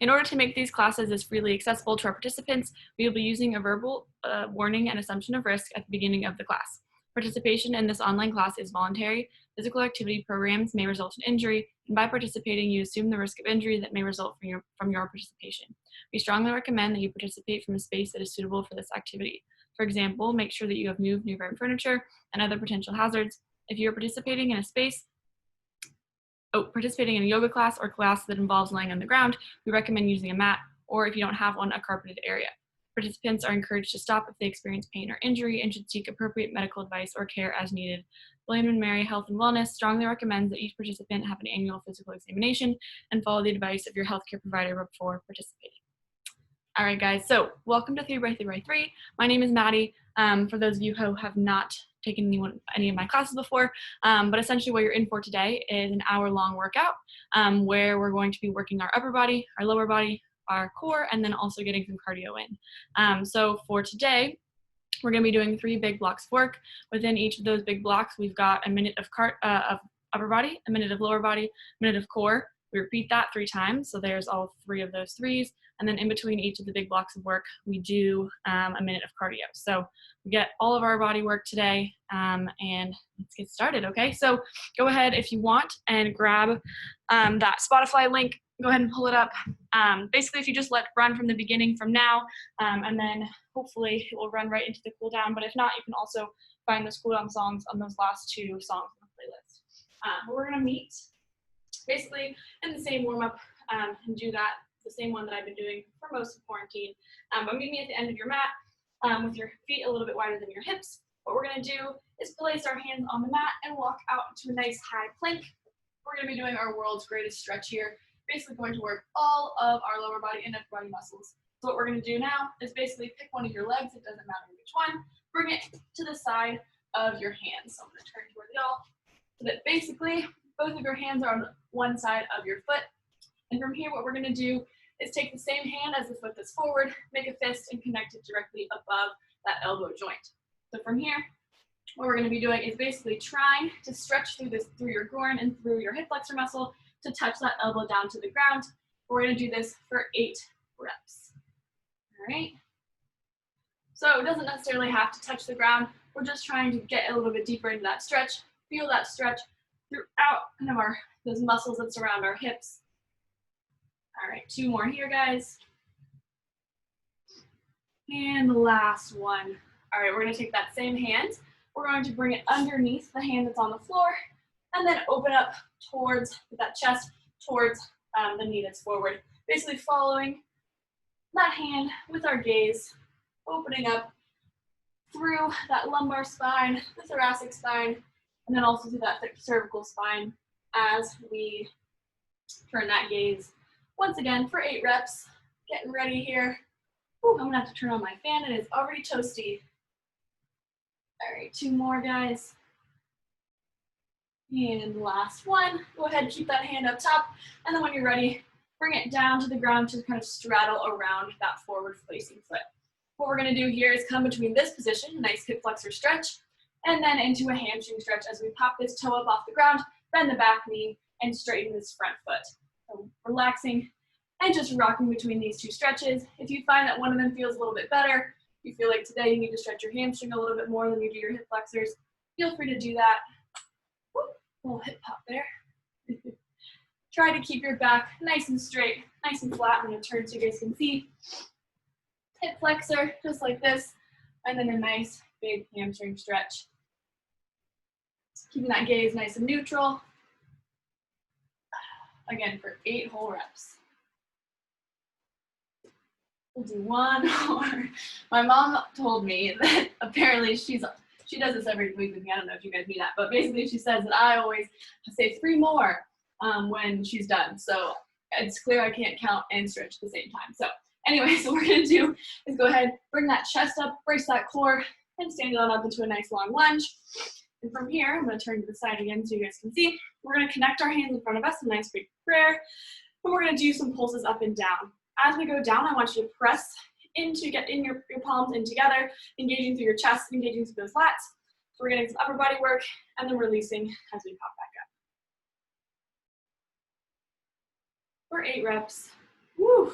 In order to make these classes as freely accessible to our participants, we will be using a verbal warning and assumption of risk at the beginning of the class. Participation in this online class is voluntary. Physical activity programs may result in injury, and by participating, you assume the risk of injury that may result from your participation. We strongly recommend that you participate from a space that is suitable for this activity. For example, make sure that you have moved nearby furniture and other potential hazards. If you are participating in a yoga class or class that involves laying on the ground, we recommend using a mat, or if you don't have one, a carpeted area. Participants are encouraged to stop if they experience pain or injury and should seek appropriate medical advice or care as needed. William & Mary Health and Wellness strongly recommends that each participant have an annual physical examination and follow the advice of your healthcare provider before participating. All right, guys, so welcome to 3x3x3. My name is Maddy. For those of you who have not taken any of my classes before, but essentially what you're in for today is an hour-long workout where we're going to be working our upper body, our lower body, our core, and then also getting some cardio in. So for today, we're going to be doing 3 big blocks of work. Within each of those big blocks, we've got a minute of upper body, a minute of lower body, a minute of core. We repeat that 3 times, so there's all 3 of those 3s. And then in between each of the big blocks of work, we do a minute of cardio. So we get all of our body work today, and let's get started, okay? So go ahead if you want and grab that Spotify link. Go ahead and pull it up. Basically, if you just let run from the beginning from now, and then hopefully it will run right into the cool down. But if not, you can also find those cool down songs on those last 2 songs on the playlist. But we're going to meet basically in the same warm-up and do that, the same one that I've been doing for most of quarantine. But meet me at the end of your mat with your feet a little bit wider than your hips. What we're going to do is place our hands on the mat and walk out to a nice high plank. We're going to be doing our world's greatest stretch here. Basically going to work all of our lower body and upper body muscles. So what we're going to do now is basically pick one of your legs, it doesn't matter which one, bring it to the side of your hands. So I'm going to turn toward y'all so that basically both of your hands are on one side of your foot. And from here, what we're going to do is take the same hand as the foot that's forward, make a fist, and connect it directly above that elbow joint. So from here, what we're going to be doing is basically trying to stretch through your groin and through your hip flexor muscle to touch that elbow down to the ground. We're going to do this for 8 reps. All right. So it doesn't necessarily have to touch the ground. We're just trying to get a little bit deeper into that stretch. Feel that stretch throughout kind of those muscles that surround our hips. All right, 2 more here, guys. And the last one. All right, we're going to take that same hand. We're going to bring it underneath the hand that's on the floor and then open up towards that chest, towards the knee that's forward. Basically following that hand with our gaze, opening up through that lumbar spine, the thoracic spine, and then also through that cervical spine as we turn that gaze once again for 8 reps. Getting ready here. Ooh, I'm gonna have to turn on my fan. It is already toasty. All right, 2 more, guys. And last one. Go ahead, keep that hand up top. And then when you're ready, bring it down to the ground to kind of straddle around that forward facing foot. What we're gonna do here is come between this position, a nice hip flexor stretch, and then into a hamstring stretch as we pop this toe up off the ground, bend the back knee, and straighten this front foot. So relaxing and just rocking between these 2 stretches. If you find that one of them feels a little bit better, you feel like today you need to stretch your hamstring a little bit more than you do your hip flexors, feel free to do that. Whoop, little hip pop there. Try to keep your back nice and straight, nice and flat. I'm going to turn so you guys can see. Hip flexor, just like this, and then a nice big hamstring stretch. Keeping that gaze nice and neutral. Again, for 8 whole reps. We'll do 1 more. My mom told me that apparently she does this every week with me. I don't know if you guys knew that, but basically she says that I always say 3 more when she's done. So it's clear I can't count and stretch at the same time. So anyway, so what we're gonna do is go ahead, bring that chest up, brace that core, and stand it on up into a nice long lunge. And from here, I'm gonna turn to the side again so you guys can see. We're gonna connect our hands in front of us, a nice big prayer. And we're gonna do some pulses up and down. As we go down, I want you to press get your palms in together, engaging through your chest, engaging through those lats. So we're getting some upper body work and then releasing as we pop back up. For 8 reps. Woo.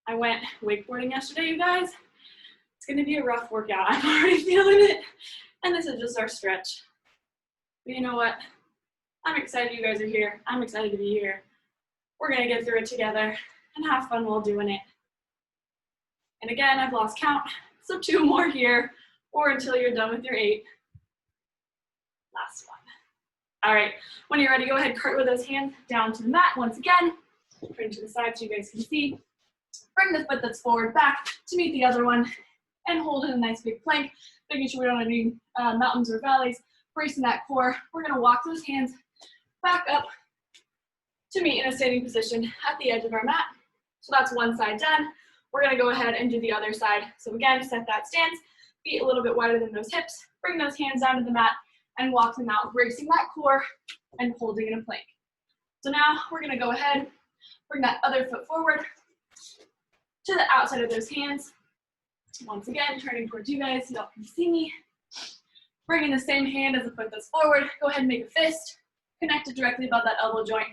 I went wakeboarding yesterday, you guys. It's gonna be a rough workout. I'm already feeling it. And this is just our stretch. But you know what? I'm excited you guys are here. I'm excited to be here. We're gonna get through it together and have fun while doing it. And again, I've lost count, so 2 more here, or until you're done with your 8. Last one. All right, when you're ready, go ahead, cartwheel those hands down to the mat once again. Bring to the side so you guys can see. Bring the foot that's forward back to meet the other one, and hold in a nice big plank, making sure we don't have any mountains or valleys, bracing that core. We're gonna walk those hands back up to meet in a standing position at the edge of our mat. So that's one side done. We're gonna go ahead and do the other side. So again, set that stance, feet a little bit wider than those hips, bring those hands down to the mat and walk them out, bracing that core and holding in a plank. So now we're gonna go ahead, bring that other foot forward to the outside of those hands. Once again, turning towards you guys so y'all can see me. Bringing the same hand as the foot that's forward, go ahead and make a fist, connect it directly above that elbow joint,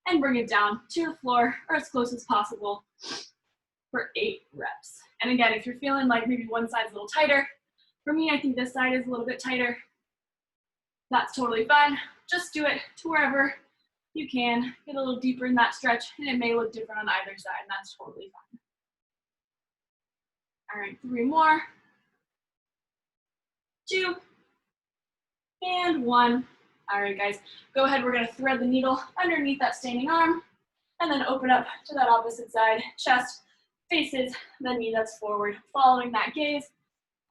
and bring it down to the floor or as close as possible for 8 reps. And again, if you're feeling like maybe one side's a little tighter, for me, I think this side is a little bit tighter. That's totally fine. Just do it to wherever you can. Get a little deeper in that stretch, and it may look different on either side, and that's totally fine. All right, 3 more. 2, and 1. All right, guys, go ahead. We're gonna thread the needle underneath that standing arm, and then open up to that opposite side. Chest faces the knee that's forward, following that gaze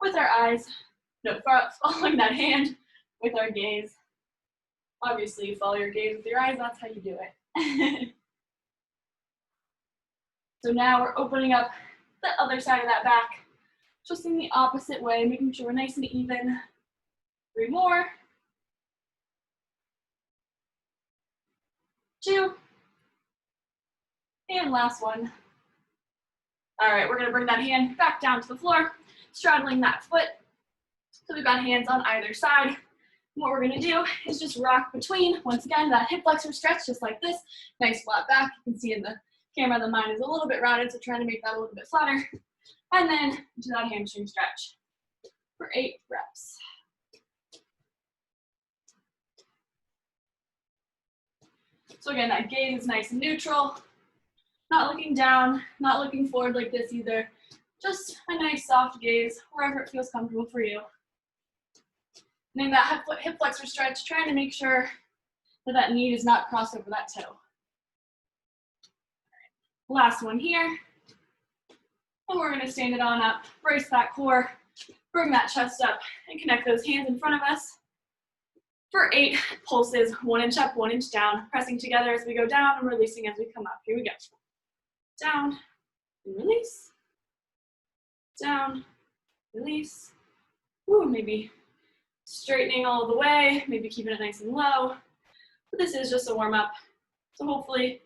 with our eyes. No, following that hand with our gaze. Obviously, you follow your gaze with your eyes. That's how you do it. So now we're opening up the other side of that back, just in the opposite way, making sure we're nice and even. 3 more. 2. And last one. All right, we're gonna bring that hand back down to the floor, straddling that foot. So we've got hands on either side. And what we're gonna do is just rock between, once again, that hip flexor stretch, just like this. Nice flat back. You can see in the camera that mine is a little bit rounded, so trying to make that a little bit flatter. And then to that hamstring stretch for 8 reps. So again, that gaze is nice and neutral. Not looking down, not looking forward like this either. Just a nice soft gaze, wherever it feels comfortable for you. And in that hip flexor stretch, trying to make sure that that knee does not cross over that toe. Last one here. And we're gonna stand it on up, brace that core, bring that chest up, and connect those hands in front of us for 8 pulses, 1 inch up, 1 inch down, pressing together as we go down and releasing as we come up. Here we go. Down, and release. Down, release. Ooh, maybe straightening all the way, maybe keeping it nice and low. But this is just a warm up. So hopefully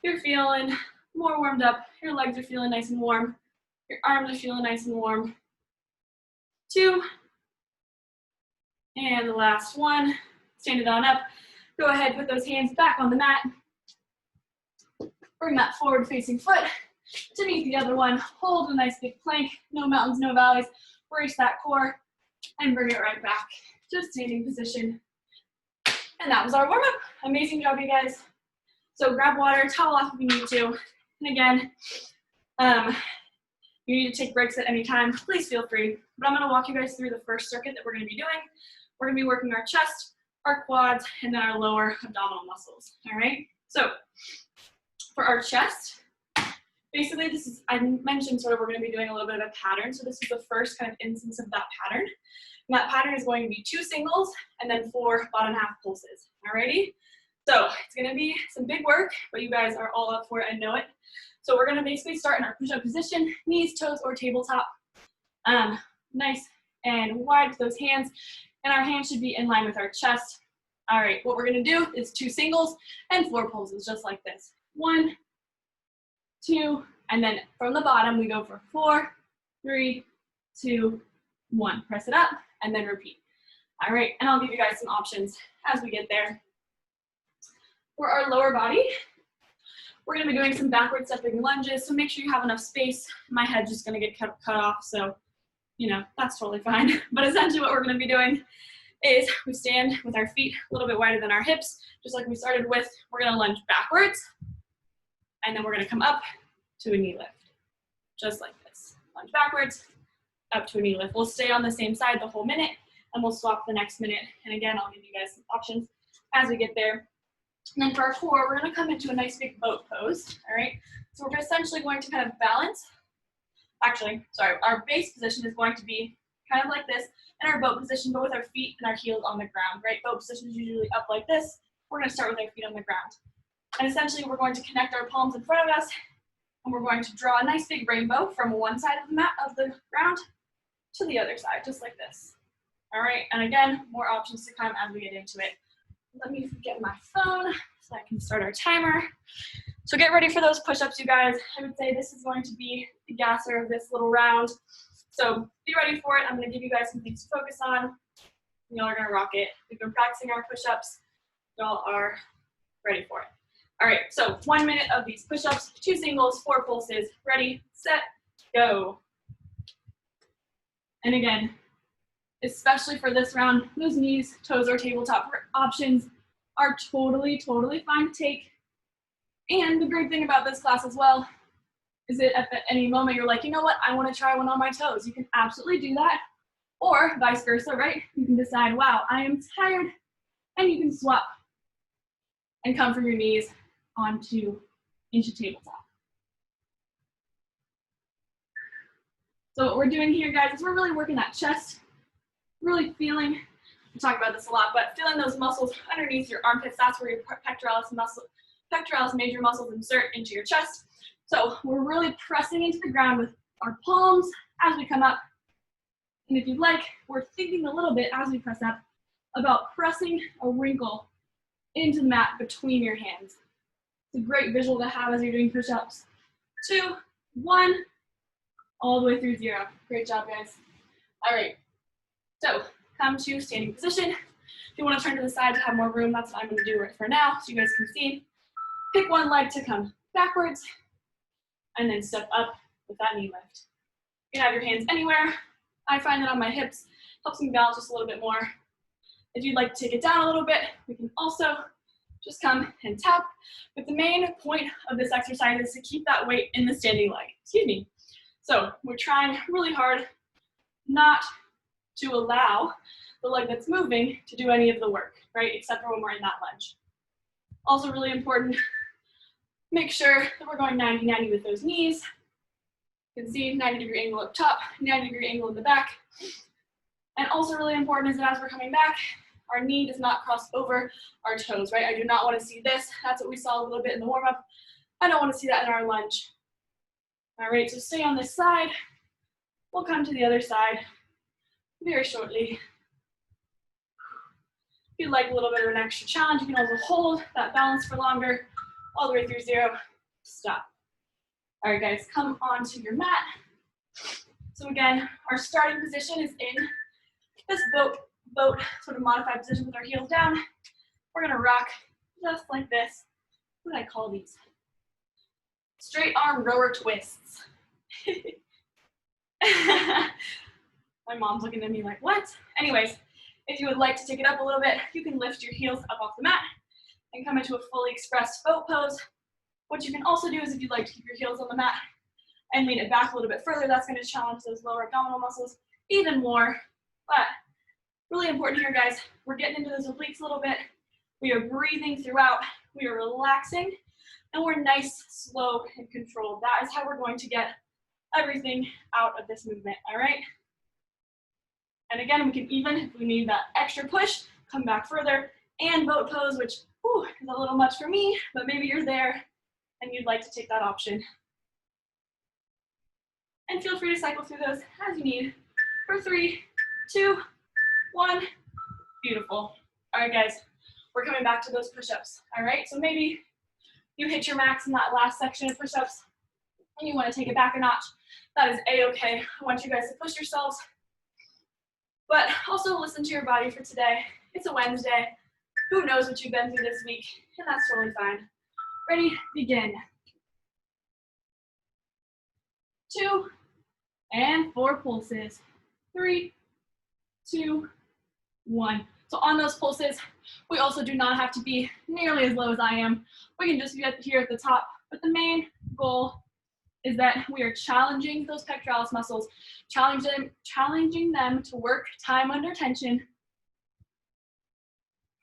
you're feeling more warmed up. Your legs are feeling nice and warm. Your arms are feeling nice and warm. 2. And the last one. Stand it on up. Go ahead, put those hands back on the mat. Bring that forward facing foot to meet the other one. Hold a nice big plank. No mountains, no valleys. Brace that core and bring it right back to standing position. And that was our warm up. Amazing job, you guys. So grab water, towel off if you need to. And again, you need to take breaks at any time, please feel free. But I'm gonna walk you guys through the first circuit that we're gonna be doing. We're gonna be working our chest, our quads, and then our lower abdominal muscles, all right? So for our chest, basically this is, I mentioned sort of we're gonna be doing a little bit of a pattern. So this is the first kind of instance of that pattern. And that pattern is going to be 2 singles and then 4 bottom half pulses, all righty? So it's gonna be some big work, but you guys are all up for it and know it. So we're gonna basically start in our push-up position, knees, toes, or tabletop. Nice and wide with those hands, and our hands should be in line with our chest. All right, what we're gonna do is 2 singles and 4 pulses, just like this. 1, 2, and then from the bottom, we go for 4, 3, 2, 1. Press it up, and then repeat. All right, and I'll give you guys some options as we get there. For our lower body, We're gonna be doing some backward stepping lunges, so make sure you have enough space. My head's just gonna get cut off, so you know, that's totally fine. But essentially what we're gonna be doing is we stand with our feet a little bit wider than our hips, just like we started with. We're gonna lunge backwards, and then we're gonna come up to a knee lift, just like this. Lunge backwards, up to a knee lift. We'll stay on the same side the whole minute, and we'll swap the next minute. And again, I'll give you guys some options as we get there. And then for our core, we're gonna come into a nice big boat pose, all right? So we're essentially going to kind of balance. Actually, sorry, our base position is going to be kind of like this in our boat position, but with our feet and our heels on the ground, right? Boat position is usually up like this. We're gonna start with our feet on the ground. And essentially, we're going to connect our palms in front of us, and we're going to draw a nice big rainbow from one side of the mat, of the ground, to the other side, just like this. All right, and again, more options to come as we get into it. Let me get my phone so I can start our timer. So get ready for those push-ups, you guys. I would say this is going to be the gasser of this little round. So be ready for it. I'm gonna give you guys some things to focus on. Y'all are gonna rock it. We've been practicing our push-ups. Y'all are ready for it. All right, so 1 minute of these push-ups, 2 singles, 4 pulses. Ready, set, go. And again, especially for this round, those knees, toes, or tabletop options are totally fine to take. And the great thing about this class as well is that at any moment you're like, you know what, I want to try one on my toes. You can absolutely do that, or vice versa, right? You can decide, wow, I am tired, and you can swap and come from your knees into tabletop. So what we're doing here, guys, is we're really working that chest, really feeling, we talk about this a lot, but feeling those muscles underneath your armpits. That's where your pectoralis major muscles insert into your chest. So we're really pressing into the ground with our palms as we come up. And if you'd like, we're thinking a little bit as we press up about pressing a wrinkle into the mat between your hands. It's a great visual to have as you're doing push-ups. 2, 1, all the way through 0. Great job, guys. All right, so come to standing position. If you want to turn to the side to have more room, that's what I'm going to do right for now, so you guys can see. Pick one leg to come backwards, and then step up with that knee lift. You can have your hands anywhere. I find that on my hips helps me balance just a little bit more. If you'd like to take it down a little bit, we can also just come and tap. But the main point of this exercise is to keep that weight in the standing leg. Excuse me. So we're trying really hard not to allow the leg that's moving to do any of the work, right? Except for when we're in that lunge. Also really important, make sure that we're going 90-90 with those knees. You can see 90-degree angle up top, 90-degree angle in the back. And also really important is that as we're coming back, our knee does not cross over our toes, right? I do not want to see this. That's what we saw a little bit in the warm-up. I don't want to see that in our lunge. All right, so stay on this side. We'll come to the other side very shortly. If you'd like a little bit of an extra challenge, you can also hold that balance for longer, all the way through 0, stop. All right, guys, come onto your mat. So again, our starting position is in this boat sort of modified position with our heels down. We're gonna rock just like this. What do I call these? Straight arm rower twists. My mom's looking at me like, what? Anyways, if you would like to take it up a little bit, you can lift your heels up off the mat and come into a fully expressed boat pose. What you can also do is if you'd like to keep your heels on the mat and lean it back a little bit further, that's gonna challenge those lower abdominal muscles even more. But really important here, guys, we're getting into those obliques a little bit. We are breathing throughout, we are relaxing, and we're nice, slow, and controlled. That is how we're going to get everything out of this movement, all right? And again, we can even, if we need that extra push, come back further and boat pose, which is a little much for me, but maybe you're there and you'd like to take that option. And feel free to cycle through those as you need. For 3, 2, 1, beautiful. All right, guys, we're coming back to those push-ups, all right? So maybe you hit your max in that last section of push-ups and you want to take it back a notch. That is a-okay. I want you guys to push yourselves, but also listen to your body for today. It's a Wednesday. Who knows what you've been through this week, and that's totally fine. Ready, begin. 2, and 4 pulses. 3, 2, 1. So on those pulses, we also do not have to be nearly as low as I am. We can just be up here at the top, but the main goal is that we are challenging those pectoralis muscles, challenging them to work time under tension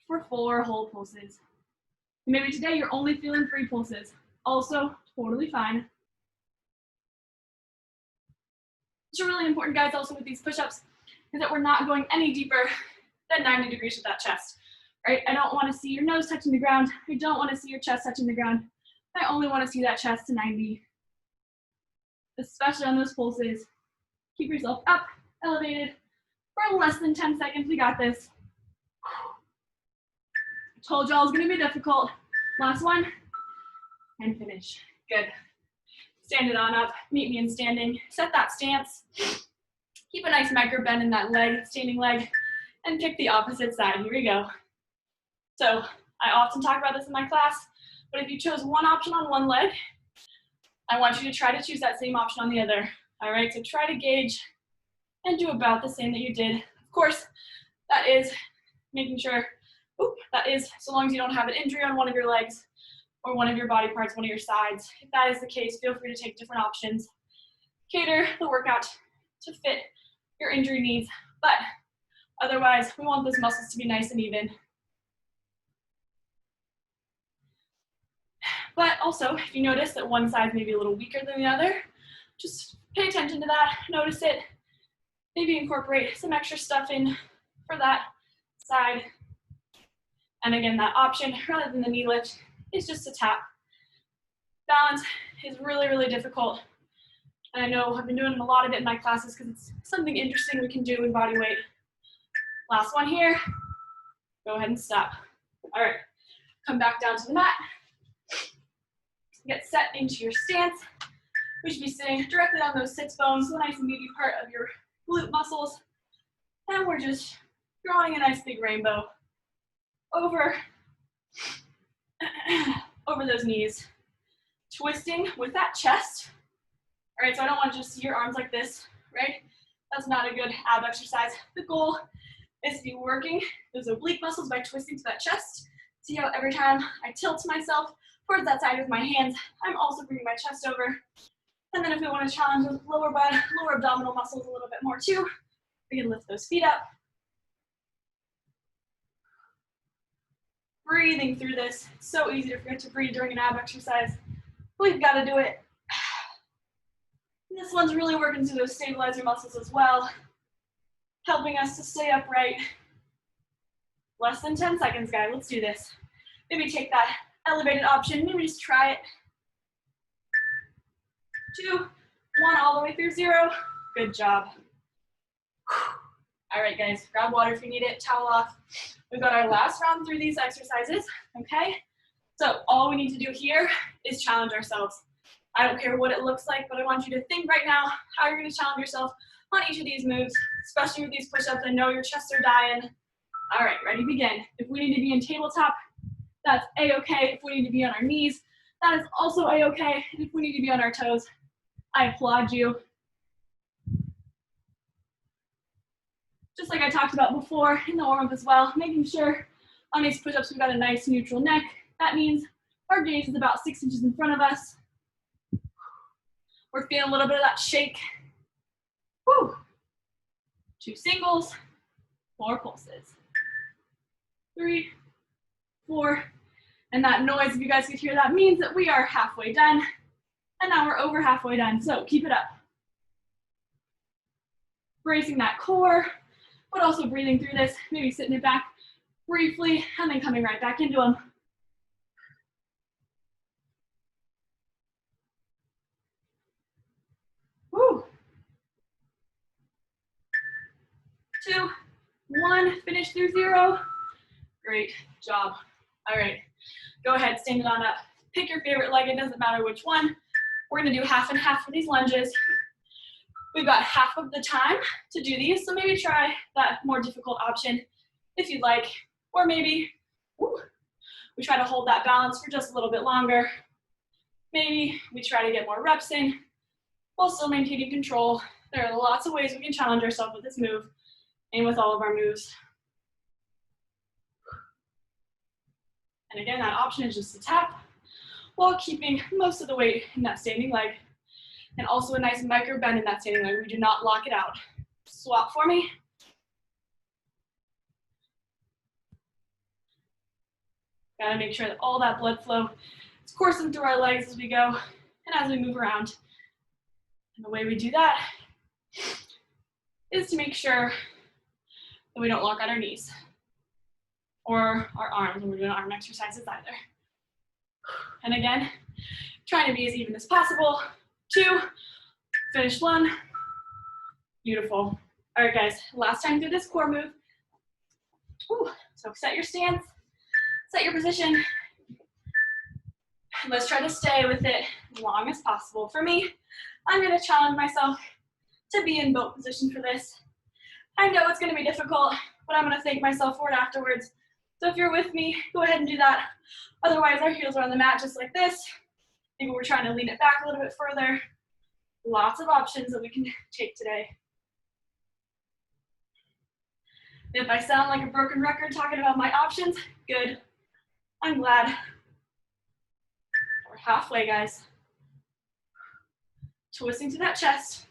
for 4 whole pulses. Maybe today you're only feeling 3 pulses. Also, totally fine. What's really important, guys, also with these push-ups is that we're not going any deeper than 90 degrees with that chest, right? I don't want to see your nose touching the ground. I don't want to see your chest touching the ground. I only want to see that chest to 90, especially on those pulses. Keep yourself up, elevated, for less than 10 seconds. We got this. I told y'all it's going to be difficult. Last one, and finish. Good. Stand it on up. Meet me in standing. Set that stance. Keep a nice micro bend in that leg, standing leg, and pick the opposite side. Here we go. So I often talk about this in my class, but if you chose one option on one leg, I want you to try to choose that same option on the other. All right, so try to gauge and do about the same that you did. Of course, that is making sure, that is so long as you don't have an injury on one of your legs or one of your body parts, one of your sides. If that is the case, feel free to take different options. Cater the workout to fit your injury needs, but otherwise, we want those muscles to be nice and even. But also, if you notice that one side may be a little weaker than the other, just pay attention to that, notice it, maybe incorporate some extra stuff in for that side. And again, that option, rather than the knee lift, is just a tap. Balance is really, really difficult. And I know I've been doing a lot of it in my classes because it's something interesting we can do in body weight. Last one here. Go ahead and stop. All right, come back down to the mat. Get set into your stance. We should be sitting directly on those sits bones, the nice and meaty part of your glute muscles. And we're just drawing a nice big rainbow over those knees. Twisting with that chest. All right, so I don't want to just see your arms like this, right? That's not a good ab exercise. The goal is to be working those oblique muscles by twisting to that chest. See how every time I tilt myself towards that side with my hands, I'm also bringing my chest over. And then if we want to challenge those lower abdominal muscles a little bit more too, we can lift those feet up. Breathing through this. It's so easy to forget to breathe during an ab exercise. We've got to do it. This one's really working through those stabilizer muscles as well, helping us to stay upright. Less than 10 seconds, guys. Let's do this. Maybe take that elevated option. Maybe just try it. 2, 1, all the way through 0. Good job. All right, guys, grab water if you need it, towel off. We've got our last round through these exercises, okay? So all we need to do here is challenge ourselves. I don't care what it looks like, but I want you to think right now how you're gonna challenge yourself on each of these moves, especially with these push-ups. I know your chests are dying. All right, ready, begin. If we need to be in tabletop, that's A-okay. If we need to be on our knees, that is also A-okay. And if we need to be on our toes, I applaud you. Just like I talked about before in the warm-up as well, making sure on these push-ups we've got a nice neutral neck. That means our gaze is about 6 inches in front of us. We're feeling a little bit of that shake. Woo. 2 singles, 4 pulses. 3, 4, and that noise, if you guys could hear that, means that we are halfway done. And now we're over halfway done, so keep it up. Bracing that core, but also breathing through this, maybe sitting it back briefly, and then coming right back into them. Woo. 2, 1, finish through 0. Great job. All right, go ahead, stand it on up. Pick your favorite leg, it doesn't matter which one. We're gonna do half and half for these lunges. We've got half of the time to do these, so maybe try that more difficult option if you'd like, or maybe we try to hold that balance for just a little bit longer. Maybe we try to get more reps in, while still maintaining control. There are lots of ways we can challenge ourselves with this move and with all of our moves. And again, that option is just to tap while keeping most of the weight in that standing leg. And also a nice micro bend in that standing leg. We do not lock it out. Swap for me. Gotta make sure that all that blood flow is coursing through our legs as we go and as we move around. And the way we do that is to make sure that we don't lock out our knees or our arms when we're doing arm exercises either. And again, trying to be as even as possible. 2, finish 1. Beautiful. All right, guys, last time through this core move. Ooh, so set your stance, set your position. Let's try to stay with it as long as possible. For me, I'm gonna challenge myself to be in boat position for this. I know it's gonna be difficult, but I'm gonna thank myself for it afterwards. So if you're with me, go ahead and do that. Otherwise, our heels are on the mat just like this. Maybe we're trying to lean it back a little bit further. Lots of options that we can take today. If I sound like a broken record talking about my options, good. I'm glad. We're halfway, guys. Twisting to that chest,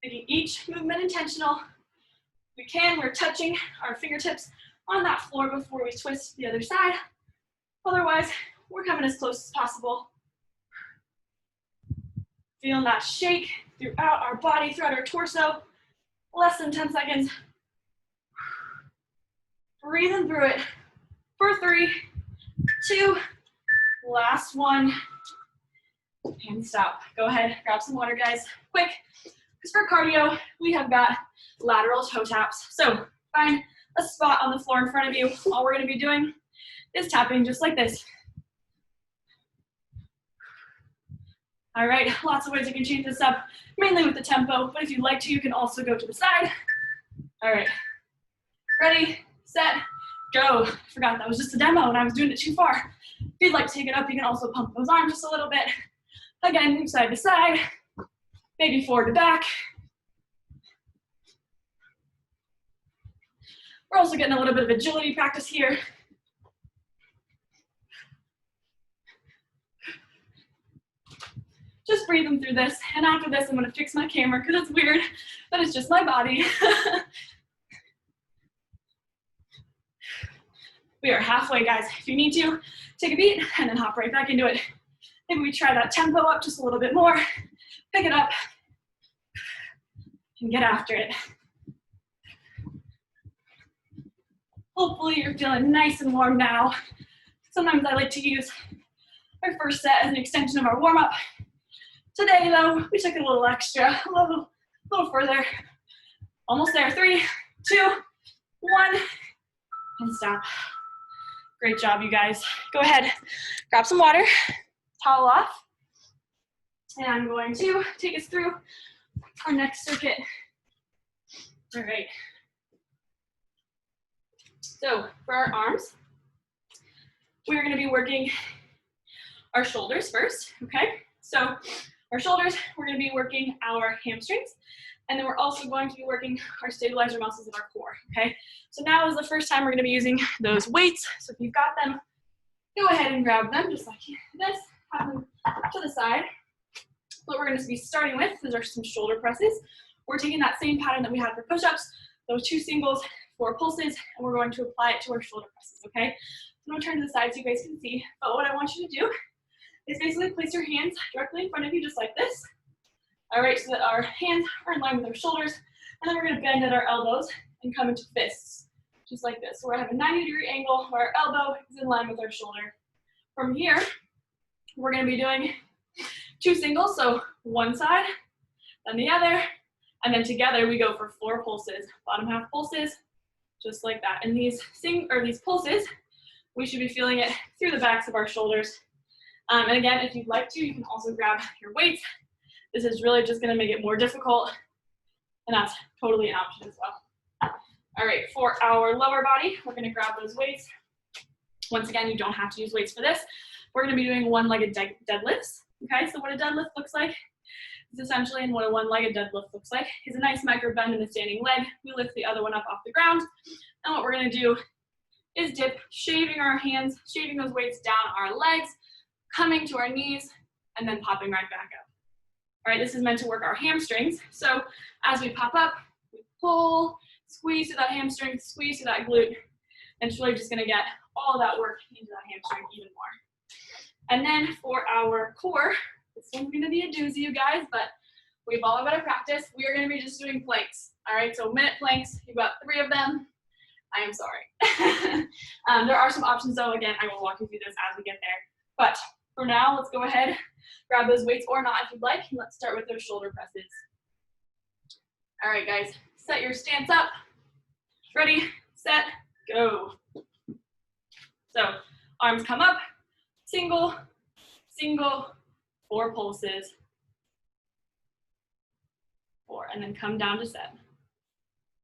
making each movement intentional. If we can, we're touching our fingertips on that floor before we twist to the other side. Otherwise, we're coming as close as possible. Feeling that shake throughout our body, throughout our torso. Less than 10 seconds. Breathing through it for 3, 2, last 1, and stop. Go ahead, grab some water, guys, quick. Because for cardio, we have got lateral toe taps. So find a spot on the floor in front of you. All we're gonna be doing is tapping just like this. All right, lots of ways you can change this up, mainly with the tempo, but if you'd like to, you can also go to the side. All right, ready, set, go. I forgot that was just a demo and I was doing it too far. If you'd like to take it up, you can also pump those arms just a little bit. Again, side to side, maybe forward to back. We're also getting a little bit of agility practice here. Just breathing through this, and after this, I'm gonna fix my camera because it's weird, but it's just my body. We are halfway, guys. If you need to, take a beat and then hop right back into it. Maybe we try that tempo up just a little bit more, pick it up, and get after it. Hopefully you're feeling nice and warm now. Sometimes I like to use our first set as an extension of our warm-up. Today, though, we took it a little extra, a little further. Almost there. 3, 2, 1, and stop. Great job, you guys. Go ahead, grab some water, towel off, and I'm going to take us through our next circuit. All right. So for our arms, we're going to be working our shoulders first, okay? So our shoulders, we're going to be working our hamstrings, and then we're also going to be working our stabilizer muscles of our core, okay? So now is the first time we're going to be using those weights. So if you've got them, go ahead and grab them just like this, have them to the side. What we're going to be starting with is our some shoulder presses. We're taking that same pattern that we had for push-ups, those 2 singles, 4 pulses, and we're going to apply it to our shoulder presses, okay? So I'm going to turn to the side so you guys can see, but what I want you to do is basically place your hands directly in front of you just like this. All right, so that our hands are in line with our shoulders, and then we're going to bend at our elbows and come into fists, just like this. So we're going to have a 90-degree angle where our elbow is in line with our shoulder. From here, we're going to be doing 2 singles, so one side, then the other, and then together we go for 4 pulses, bottom half pulses, just like that. And these pulses, we should be feeling it through the backs of our shoulders. And again, if you'd like to, you can also grab your weights. This is really just gonna make it more difficult, and that's totally an option as well. All right, for our lower body, we're gonna grab those weights. Once again, you don't have to use weights for this. We're gonna be doing one-legged deadlifts, okay? So what a deadlift looks like It's essentially in what a one-legged deadlift looks like. It's a nice micro bend in the standing leg. We lift the other one up off the ground. And what we're gonna do is dip, shaving our hands, shaving those weights down our legs, coming to our knees, and then popping right back up. All right, this is meant to work our hamstrings. So as we pop up, we pull, squeeze through that hamstring, squeeze through that glute, and it's really just gonna get all that work into that hamstring even more. And then for our core, this one's gonna be a doozy, you guys, but we've all got to practice. We are gonna be just doing planks. All right, so minute planks, you've got 3 of them. I am sorry. There are some options though. Again, I will walk you through this as we get there. But for now, let's go ahead, grab those weights or not if you'd like, and let's start with those shoulder presses. All right, guys, set your stance up. Ready, set, go. So arms come up, single, single, 4 pulses, 4, and then come down to set.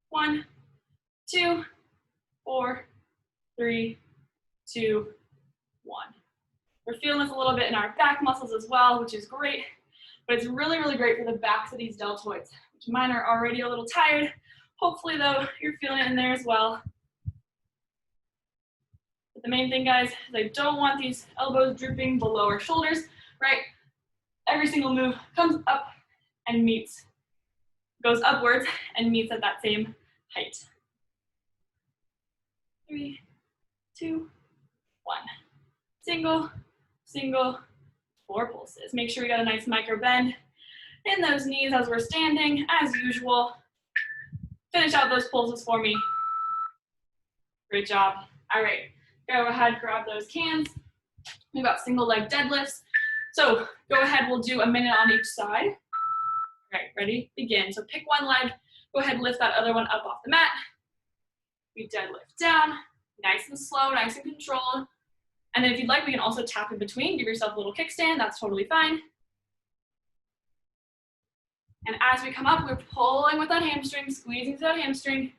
1, 2, 4, 3, 2, 1. We're feeling this a little bit in our back muscles as well, which is great, but it's really, really great for the backs of these deltoids, which mine are already a little tired. Hopefully though, you're feeling it in there as well. But the main thing, guys, is I don't want these elbows drooping below our shoulders, right? Every single move comes up and meets, goes upwards and meets at that same height. 3, 2, 1. Single, single, 4 pulses. Make sure we got a nice micro bend in those knees as we're standing, as usual. Finish out those pulses for me. Great job. All right, go ahead, grab those cans. We've got single leg deadlifts. So go ahead, we'll do a minute on each side. All right, ready, begin. So pick one leg, go ahead, lift that other one up off the mat. We deadlift down, nice and slow, nice and controlled. And then if you'd like, we can also tap in between, give yourself a little kickstand, that's totally fine. And as we come up, we're pulling with that hamstring, squeezing through that hamstring,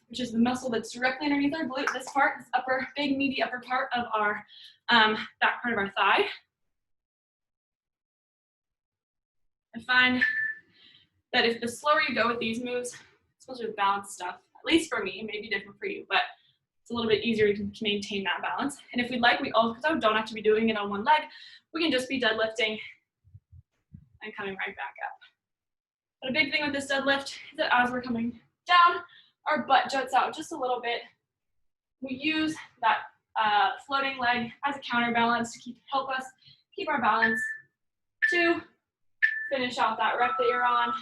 which is the muscle that's directly underneath our glute, this part, this upper, big meaty upper part of our back part of our thigh. I find that if the slower you go with these moves, especially with balance stuff, at least for me, it may be different for you, but it's a little bit easier to maintain that balance. And if we'd like, we also don't have to be doing it on one leg. We can just be deadlifting and coming right back up. But a big thing with this deadlift is that as we're coming down, our butt juts out just a little bit. We use that floating leg as a counterbalance to help us keep our balance. 2, finish out that rep that you're on.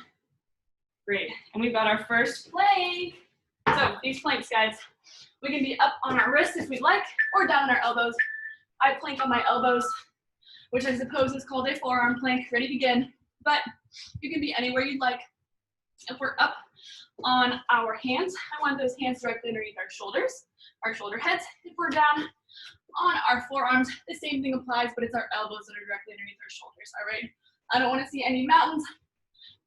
Great, and we've got our first plank. So these planks, guys, we can be up on our wrists if we'd like, or down on our elbows. I plank on my elbows, which I suppose is called a forearm plank. Ready, begin. But you can be anywhere you'd like. If we're up on our hands, I want those hands directly underneath our shoulders, our shoulder heads. If we're down on our forearms, the same thing applies, but it's our elbows that are directly underneath our shoulders, all right? I don't want to see any mountains,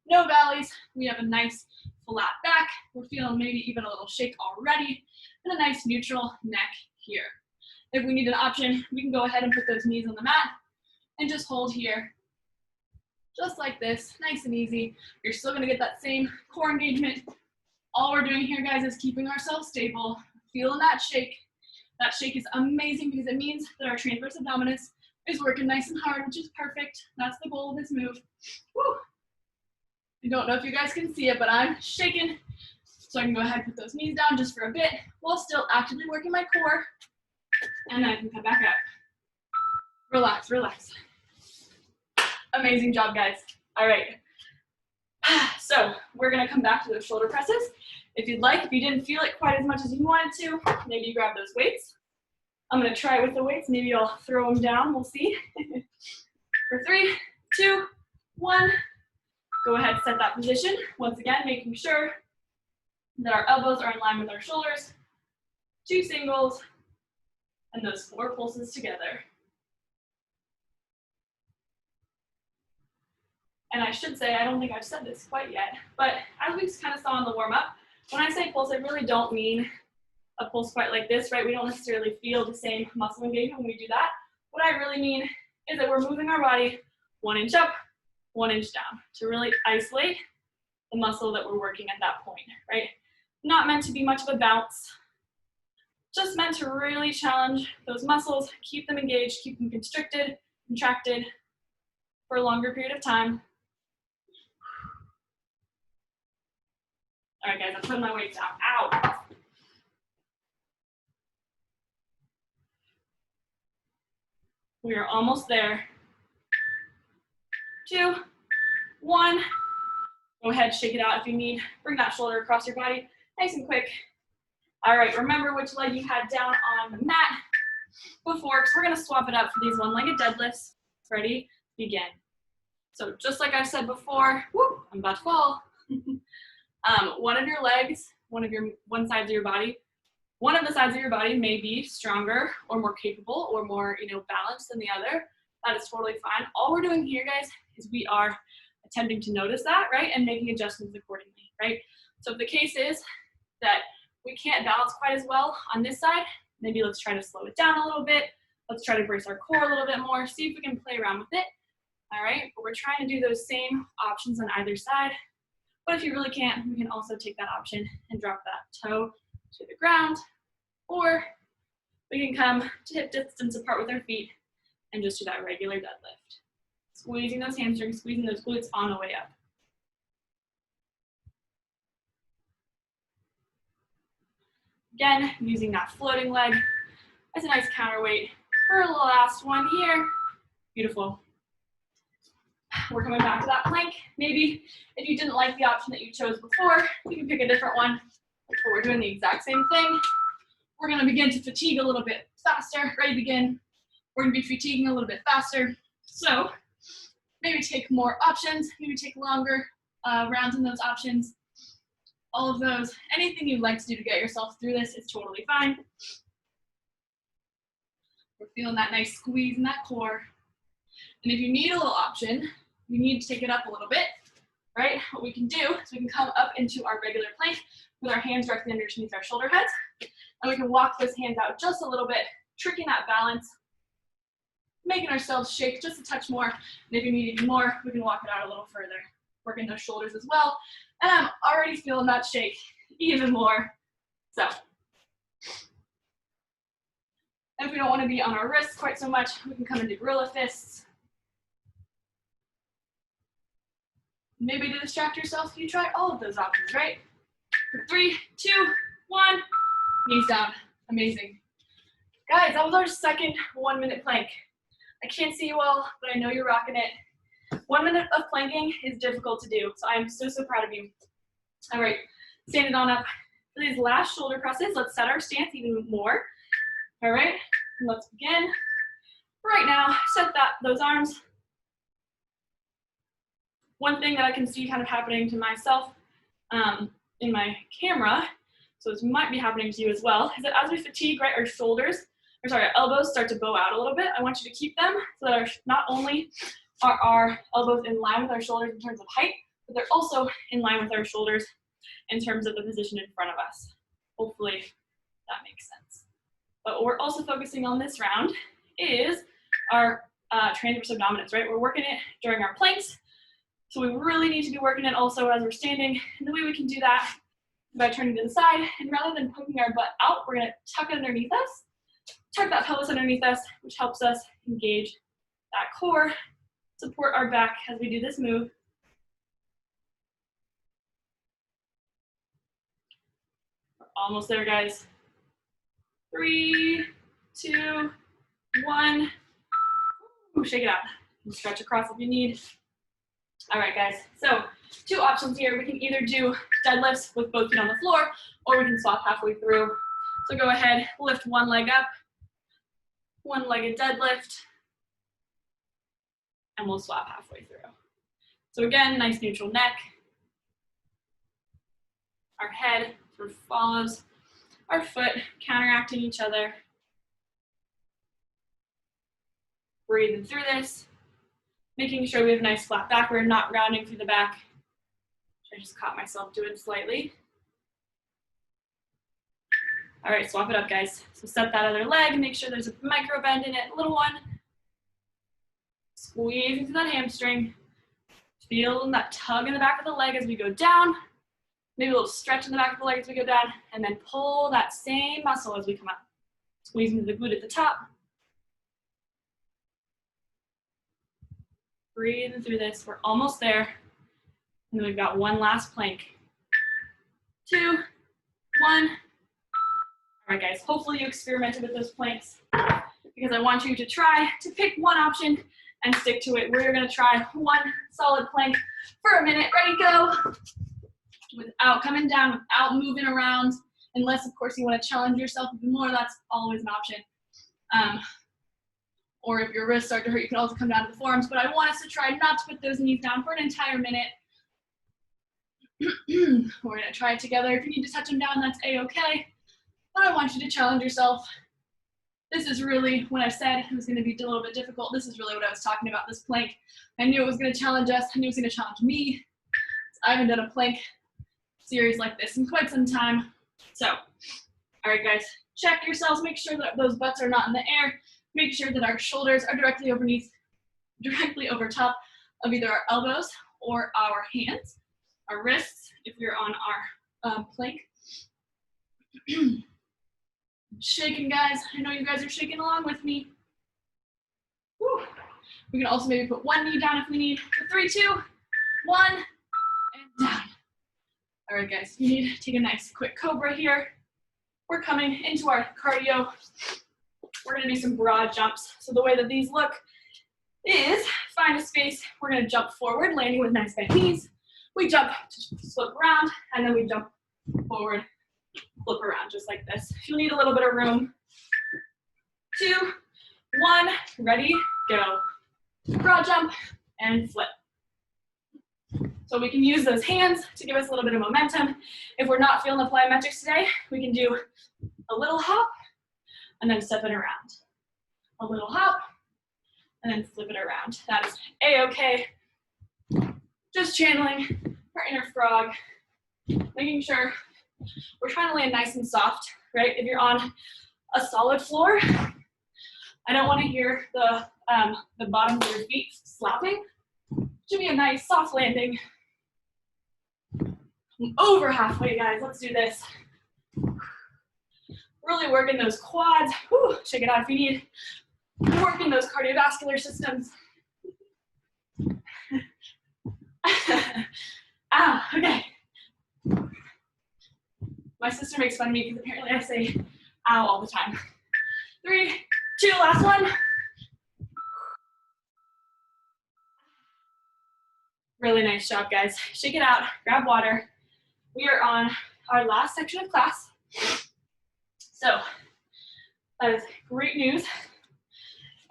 no valleys. We have a nice flat back. We're feeling maybe even a little shake already, and a nice neutral neck here. If we need an option, we can go ahead and put those knees on the mat and just hold here, just like this, nice and easy. You're still gonna get that same core engagement. All we're doing here, guys, is keeping ourselves stable, feeling that shake. That shake is amazing because it means that our transverse abdominis is working nice and hard, which is perfect. That's the goal of this move. Woo. I don't know if you guys can see it, but I'm shaking. So I can go ahead and put those knees down just for a bit while still actively working my core. And then I can come back up. Relax, relax. Amazing job, guys. All right. So we're gonna come back to those shoulder presses. If you'd like, if you didn't feel it quite as much as you wanted to, maybe you grab those weights. I'm gonna try it with the weights. Maybe I'll throw them down, we'll see. For 3, 2, 1. Go ahead, set that position. Once again, making sure that our elbows are in line with our shoulders. 2 singles, and those 4 pulses together. And I should say, I don't think I've said this quite yet, but as we kind of saw in the warm-up, when I say pulse, I really don't mean a pulse quite like this, right? We don't necessarily feel the same muscle engagement when we do that. What I really mean is that we're moving our body 1 inch up, 1 inch down to really isolate the muscle that we're working at that point, right? Not meant to be much of a bounce, just meant to really challenge those muscles, keep them engaged, keep them constricted, contracted for a longer period of time. All right, guys, I'm putting my weight down. Ow. We are almost there. 2, 1. Go ahead, shake it out if you need. Bring that shoulder across your body, nice and quick. All right, remember which leg you had down on the mat before, because we're gonna swap it up for these one-legged deadlifts. Ready? Begin. So just like I've said before, whoop, I'm about to fall. One of your legs, one side of your body, one of the sides of your body may be stronger or more capable or more, balanced than the other. That is totally fine. All we're doing here, guys, is we are attempting to notice that, right, and making adjustments accordingly, right? So if the case is that we can't balance quite as well on this side, maybe let's try to slow it down a little bit. Let's try to brace our core a little bit more, see if we can play around with it, all right? But we're trying to do those same options on either side. But if you really can't, we can also take that option and drop that toe to the ground, or we can come to hip distance apart with our feet and just do that regular deadlift. Squeezing those hamstrings, squeezing those glutes on the way up. Again, using that floating leg as a nice counterweight for the last one here. Beautiful. We're coming back to that plank. Maybe if you didn't like the option that you chose before, you can pick a different one. But we're doing the exact same thing. We're gonna begin to fatigue a little bit faster. Ready, begin. We're gonna be fatiguing a little bit faster. So maybe take more options, maybe take longer rounds in those options. All of those, anything you'd like to do to get yourself through this is totally fine. We're feeling that nice squeeze in that core. And if you need a little option, you need to take it up a little bit, right? What we can do is we can come up into our regular plank with our hands directly underneath our shoulder heads. And we can walk those hands out just a little bit, tricking that balance, making ourselves shake just a touch more. And if you need even more, we can walk it out a little further, working those shoulders as well. And I'm already feeling that shake even more. So, and if we don't want to be on our wrists quite so much, we can come into gorilla fists. Maybe to distract yourself, you try all of those options, right? 3, 2, 1, knees down. Amazing. Guys, that was our second 1-minute plank. I can't see you all, but I know you're rocking it. 1 minute of planking is difficult to do, so I am so proud of you. All right, stand it on up. For these last shoulder presses, let's set our stance even more. All right, and let's begin. Right now, set those arms. One thing that I can see kind of happening to myself in my camera, so this might be happening to you as well, is that as we fatigue, right, our elbows start to bow out a little bit. I want you to keep them so that not only are our elbows in line with our shoulders in terms of height, but they're also in line with our shoulders in terms of the position in front of us. Hopefully that makes sense. But what we're also focusing on this round is our transverse abdominals, right? We're working it during our planks, so we really need to be working it also as we're standing. And the way we can do that is by turning to the side, and rather than poking our butt out, we're gonna tuck it underneath us, tuck that pelvis underneath us, which helps us engage that core, support our back as we do this move. We're almost there, guys. 3, 2, 1. Ooh, shake it out. And stretch across if you need. All right, guys. So 2 options here. We can either do deadlifts with both feet on the floor, or we can swap halfway through. So go ahead, lift one leg up, one-legged deadlift, and we'll swap halfway through. So again, nice neutral neck. Our head sort of follows our foot, counteracting each other. Breathing through this, making sure we have a nice flat back. We're not rounding through the back. I just caught myself doing slightly. All right, swap it up, guys. So set that other leg, make sure there's a micro bend in it, little one. Squeeze into that hamstring. Feel that tug in the back of the leg as we go down. Maybe a little stretch in the back of the leg as we go down, and then pull that same muscle as we come up. Squeeze into the glute at the top. Breathing through this. We're almost there. And then we've got one last plank. 2, 1. All right, guys. Hopefully you experimented with those planks, because I want you to try to pick one option and stick to it. We're going to try one solid plank for a minute. Ready, go. Without coming down, without moving around, unless, of course, you want to challenge yourself even more. That's always an option. Or if your wrists start to hurt, you can also come down to the forearms. But I want us to try not to put those knees down for an entire minute. We're going to try it together. If you need to touch them down, that's a-okay. But I want you to challenge yourself. This is really, when I said it was going to be a little bit difficult, this is really what I was talking about, this plank. I knew it was going to challenge us. I knew it was going to challenge me. I haven't done a plank series like this in quite some time. So, all right, guys, check yourselves. Make sure that those butts are not in the air. Make sure that our shoulders are directly over top of either our elbows or our hands, our wrists, if we're on our plank. Shaking, guys. I know you guys are shaking along with me. Whew. We can also maybe put one knee down if we need. 3, 2, 1, and down. All right, guys, you need to take a nice quick cobra here. We're coming into our cardio. We're gonna do some broad jumps. So the way that these look is find a space. We're gonna jump forward, landing with nice bent knees. We jump to flip around, and then we jump forward, flip around, just like this. You'll need a little bit of room. 2, 1, ready, go. Broad jump and flip. So we can use those hands to give us a little bit of momentum. If we're not feeling the plyometrics today, we can do a little hop and then step it around. A little hop and then flip it around. That is a-okay. Just channeling our inner frog, making sure we're trying to land nice and soft, right? If you're on a solid floor, I don't want to hear the bottoms of your feet slapping. It should be a nice soft landing. I'm over halfway, guys. Let's do this. Really working those quads. Whew, shake it out if you need. Working those cardiovascular systems. Ow, okay. My sister makes fun of me because apparently I say ow all the time. 3, 2, last one. Really nice job, guys. Shake it out, grab water. We are on our last section of class. So that is great news.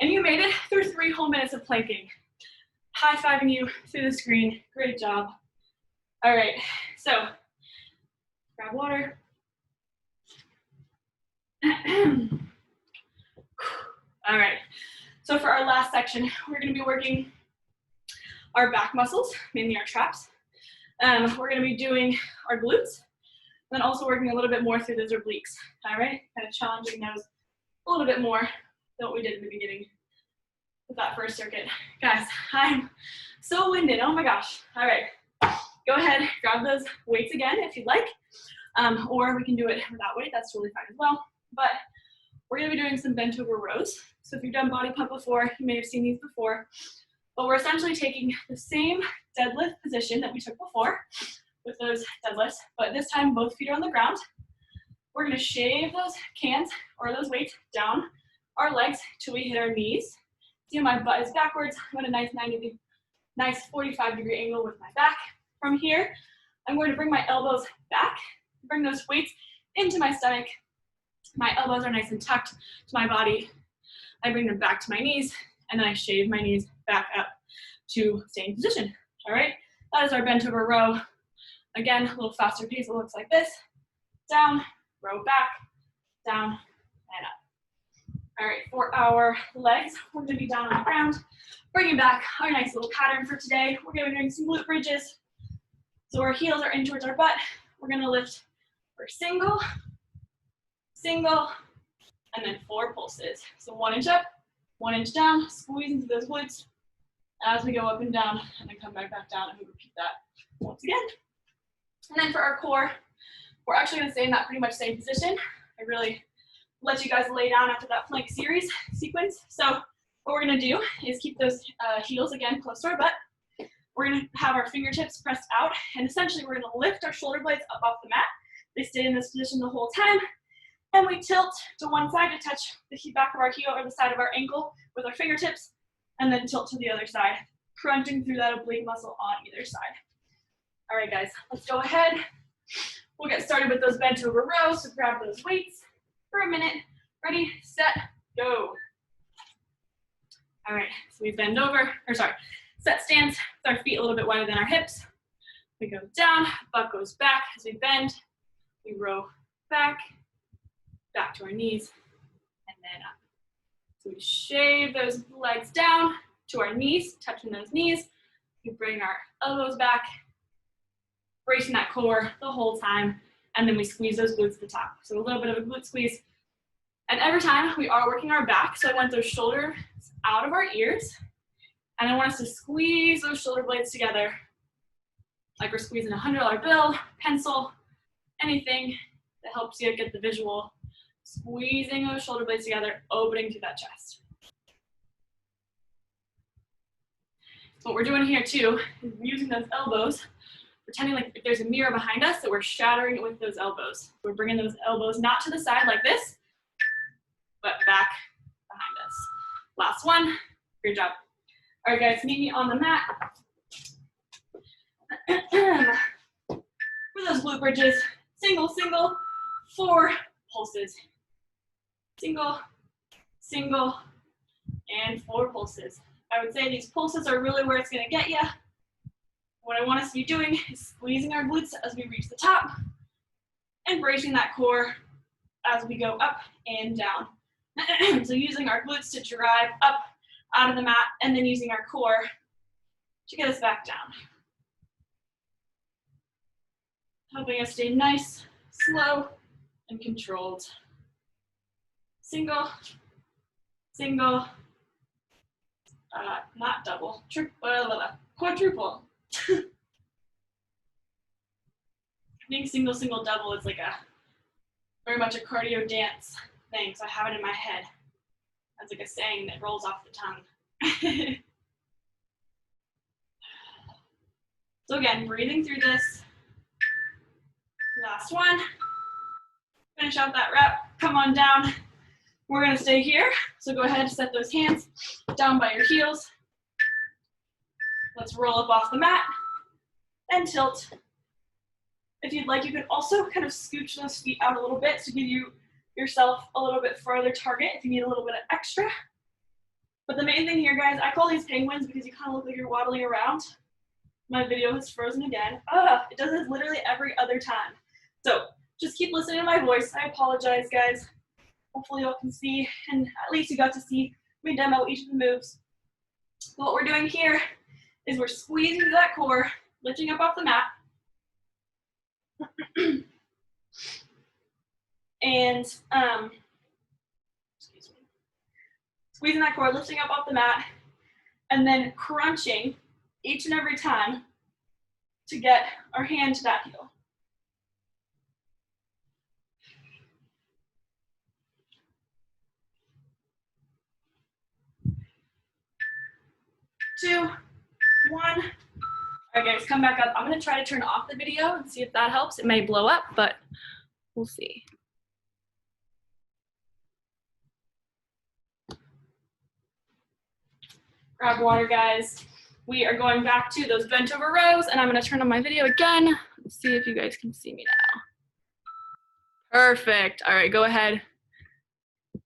And you made it through 3 whole minutes of planking. High-fiving you through the screen. Great job. All right, so grab water. All right, so for our last section, we're gonna be working our back muscles, mainly our traps. We're gonna be doing our glutes, then also working a little bit more through those obliques, all right? Kind of challenging those a little bit more than what we did in the beginning with that first circuit. Guys, I'm so winded, oh my gosh. All right, go ahead, grab those weights again if you'd like, or we can do it without weight, that's totally fine as well. But we're gonna be doing some bent over rows. So if you've done body pump before, you may have seen these before, but we're essentially taking the same deadlift position that we took before with those deadlifts, but this time both feet are on the ground. We're gonna shave those cans or those weights down our legs till we hit our knees. See how my butt is backwards. I'm at a nice 45-degree angle with my back. From here, I'm going to bring my elbows back, bring those weights into my stomach. My elbows are nice and tucked to my body. I bring them back to my knees, and then I shave my knees back up to stay in position. All right, that is our bent over row. Again, a little faster pace, it looks like this. Down, row back, down, and up. All right, for our legs, we're gonna be down on the ground, bringing back our nice little pattern for today. We're gonna be doing some glute bridges. So our heels are in towards our butt. We're gonna lift for single, single, and then 4 pulses. So 1 inch up, 1 inch down, squeeze into those glutes, as we go up and down, and then come back down, and we repeat that once again. And then for our core, we're actually going to stay in that pretty much same position. I really let you guys lay down after that plank sequence. So what we're going to do is keep those heels again close to our butt. We're going to have our fingertips pressed out, and essentially we're going to lift our shoulder blades up off the mat. They stay in this position the whole time, and we tilt to one side to touch the back of our heel or the side of our ankle with our fingertips, and then tilt to the other side, crunching through that oblique muscle on either side. All right, guys, let's go ahead. We'll get started with those bent over rows, so grab those weights for a minute. Ready, set, go. All right, so we bend over, set stance with our feet a little bit wider than our hips. We go down, butt goes back as we bend. We row back to our knees, and then up. So we shave those legs down to our knees, touching those knees. We bring our elbows back, bracing that core the whole time, and then we squeeze those glutes to the top. So a little bit of a glute squeeze. And every time we are working our back, so I want those shoulders out of our ears, and I want us to squeeze those shoulder blades together like we're squeezing a $100 bill, pencil, anything that helps you get the visual. Squeezing those shoulder blades together, opening through that chest. What we're doing here too is using those elbows, pretending like if there's a mirror behind us, that we're shattering it with those elbows. We're bringing those elbows not to the side like this, but back behind us. Last one, great job. All right, guys, meet me on the mat. For those glute bridges, single, 4 pulses. Single, and 4 pulses. I would say these pulses are really where it's gonna get you. What I want us to be doing is squeezing our glutes as we reach the top and bracing that core as we go up and down. So using our glutes to drive up out of the mat, and then using our core to get us back down. Helping us stay nice, slow, and controlled. Single, not double, quadruple. Being single, double is like very much a cardio dance thing, so I have it in my head. That's like a saying that rolls off the tongue. So again, breathing through this. Last one. Finish out that rep, come on down. We're gonna stay here, so go ahead and set those hands down by your heels. Let's roll up off the mat and tilt. If you'd like, you can also kind of scooch those feet out a little bit to give yourself a little bit further target if you need a little bit of extra. But the main thing here, guys, I call these penguins because you kind of look like you're waddling around. My video has frozen again. It does this literally every other time. So just keep listening to my voice. I apologize, guys. Hopefully y'all can see, and at least you got to see me demo each of the moves. So what we're doing here is we're squeezing that core, lifting up off the mat. And excuse me. Squeezing that core, lifting up off the mat, and then crunching each and every time to get our hand to that heel. Two, one. All right, guys, come back up. I'm gonna try to turn off the video and see if that helps. It may blow up, but we'll see. Grab water, guys. We are going back to those bent over rows, and I'm gonna turn on my video again. Let's see if you guys can see me now. Perfect. All right, go ahead.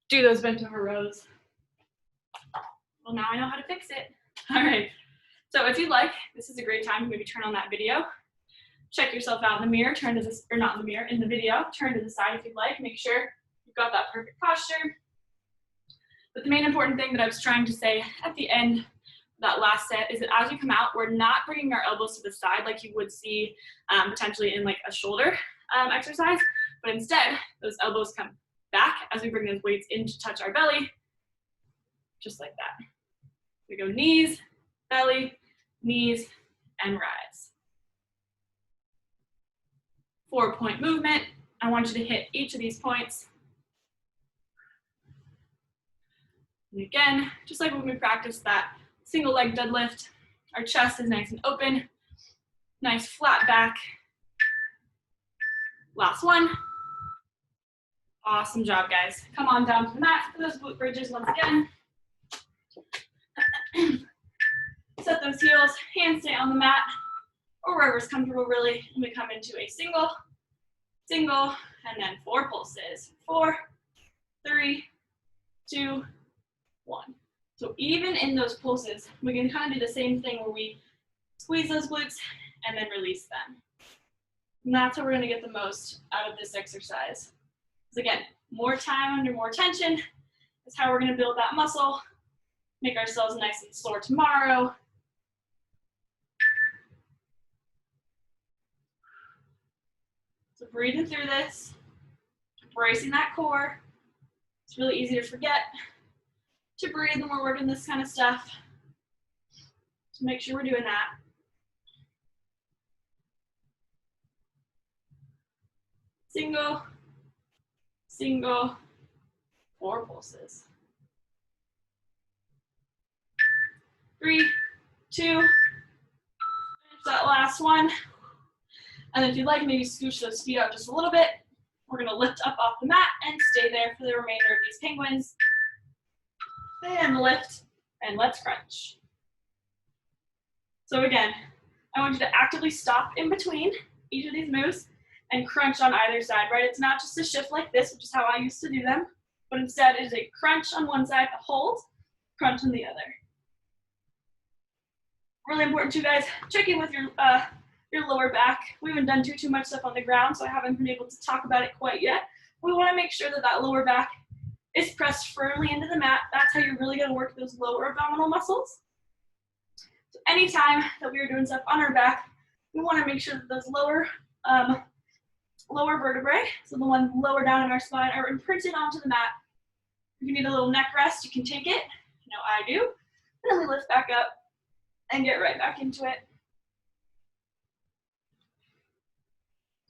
Do those bent over rows. Well, now I know how to fix it. All right. So if you'd like, this is a great time to maybe turn on that video. Check yourself out in the mirror, turn to this, or not in the mirror, in the video, turn to the side if you'd like, make sure you've got that perfect posture. But the main important thing that I was trying to say at the end of that last set is that as you come out, we're not bringing our elbows to the side like you would see potentially in like a shoulder exercise, but instead those elbows come back as we bring those weights in to touch our belly, just like that. We go knees, belly, knees, and rise. 4-point movement. I want you to hit each of these points. And again, just like when we practiced that single leg deadlift, our chest is nice and open, nice flat back. Last one. Awesome job, guys. Come on down to the mat for those glute bridges once again. Set those heels, hands stay on the mat, or wherever's comfortable really. And we come into a single, single, and then 4 pulses. 4, 3, 2, 1. So even in those pulses, we can kind of do the same thing where we squeeze those glutes and then release them. And that's how we're going to get the most out of this exercise. Because again, more time under more tension is how we're going to build that muscle, make ourselves nice and sore tomorrow. So breathing through this, bracing that core. It's really easy to forget to breathe when we're working this kind of stuff. So make sure we're doing that. Single, single, 4 pulses. 3, 2, finish that last one. And if you'd like, maybe scooch those feet out just a little bit. We're gonna lift up off the mat and stay there for the remainder of these penguins. And lift, and let's crunch. So again, I want you to actively stop in between each of these moves and crunch on either side, right? It's not just a shift like this, which is how I used to do them, but instead it is a crunch on one side, a hold, crunch on the other. Really important too, guys, check in with your lower back. We haven't done too much stuff on the ground, so I haven't been able to talk about it quite yet. We wanna make sure that that lower back is pressed firmly into the mat. That's how you're really gonna work those lower abdominal muscles. So anytime that we are doing stuff on our back, we wanna make sure that those lower vertebrae, so the one lower down in our spine, are imprinted onto the mat. If you need a little neck rest, you can take it. You know I do. And then we lift back up and get right back into it.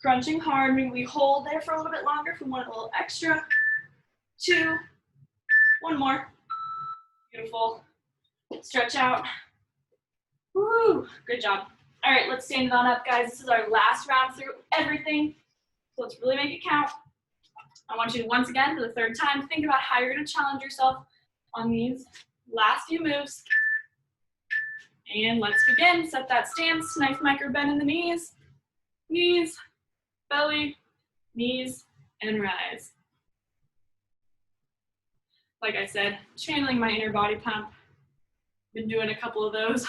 Crunching hard, maybe we hold there for a little bit longer if we want a little extra. 2, 1 more. Beautiful. Stretch out. Woo, good job. All right, let's stand it on up, guys. This is our last round through everything. So let's really make it count. I want you to, once again, for the 3rd time, think about how you're gonna challenge yourself on these last few moves. And let's begin. Set that stance, nice micro bend in the knees. Knees, belly, knees, and rise. Like I said, channeling my inner body pump. Been doing a couple of those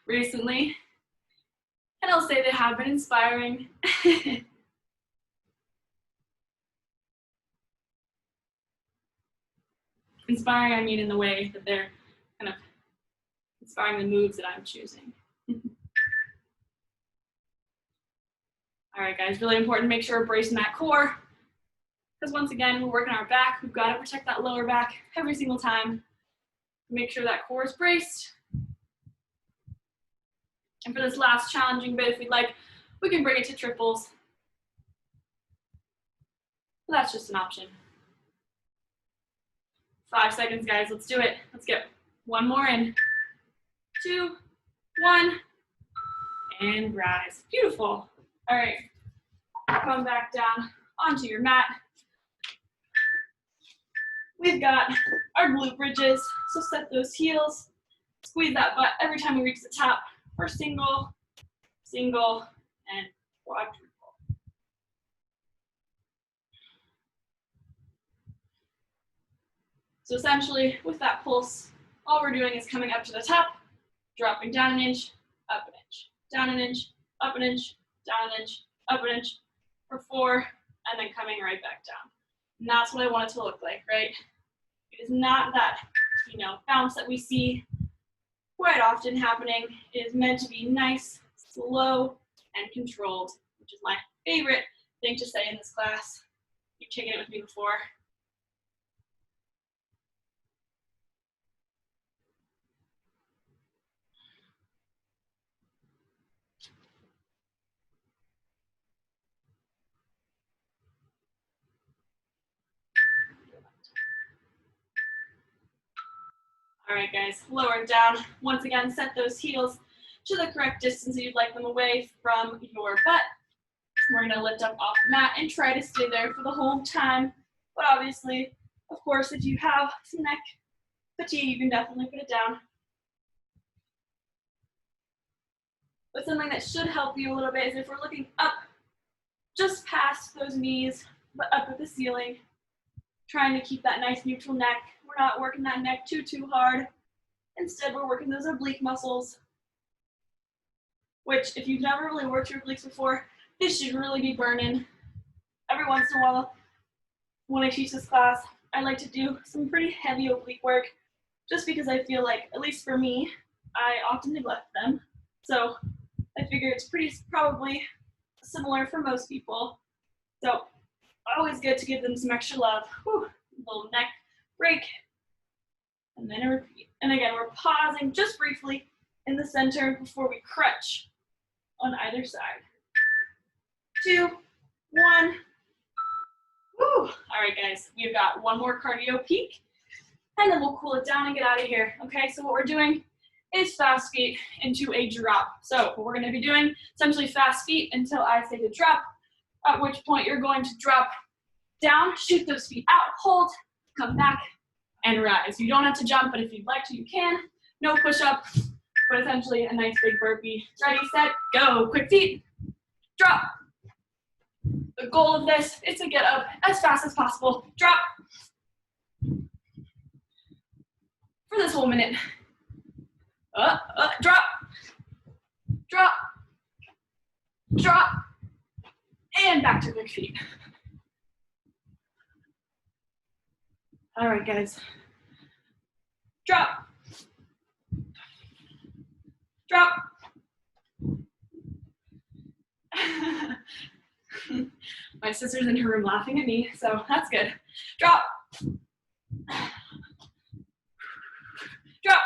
recently. And I'll say they have been inspiring. Inspiring, I mean in the way that they're kind of inspiring the moves that I'm choosing. All right, guys, really important to make sure we're bracing that core. Because once again, we're working our back. We've got to protect that lower back every single time. Make sure that core is braced. And for this last challenging bit, if we'd like, we can bring it to triples. But that's just an option. 5 seconds, guys. Let's do it. Let's get 1 more in. 2, 1, and rise. Beautiful. All right. Come back down onto your mat. We've got our glute bridges. So set those heels. Squeeze that butt every time we reach the top for single, single, and quadruple. So essentially, with that pulse, all we're doing is coming up to the top, dropping down an inch, up an inch, down an inch, up an inch, down an inch, up an inch, for 4, and then coming right back down. And that's what I want it to look like, right? It is not that, bounce that we see quite often happening. It is meant to be nice, slow, and controlled, which is my favorite thing to say in this class. You've taken it with me before. All right, guys, lower down. Once again, set those heels to the correct distance that you'd like them away from your butt. We're gonna lift up off the mat and try to stay there for the whole time. But obviously, of course, if you have some neck fatigue, you can definitely put it down. But something that should help you a little bit is if we're looking up, just past those knees, but up at the ceiling, trying to keep that nice neutral neck. We're not working that neck too hard. Instead, we're working those oblique muscles, which if you've never really worked your obliques before, this should really be burning. Every once in a while, when I teach this class, I like to do some pretty heavy oblique work, just because I feel like, at least for me, I often neglect them. So I figure it's probably similar for most people. So always good to give them some extra love. Whew, little neck break, and then a repeat. And again, we're pausing just briefly in the center before we crunch on either side. 2, 1. Woo. All right, guys, we've got one more cardio peak, and then we'll cool it down and get out of here. Okay, so what we're doing is fast feet into a drop. So what we're gonna be doing, essentially fast feet until I say to drop, at which point you're going to drop down, shoot those feet out, hold, come back, and rise. You don't have to jump, but if you'd like to, you can. No push-up, but essentially a nice big burpee. Ready, set, go. Quick feet, drop. The goal of this is to get up as fast as possible. Drop. For this whole minute. Drop. Drop. Drop. And back to quick feet. All right, guys. Drop. Drop. My sister's in her room laughing at me, so that's good. Drop. Drop.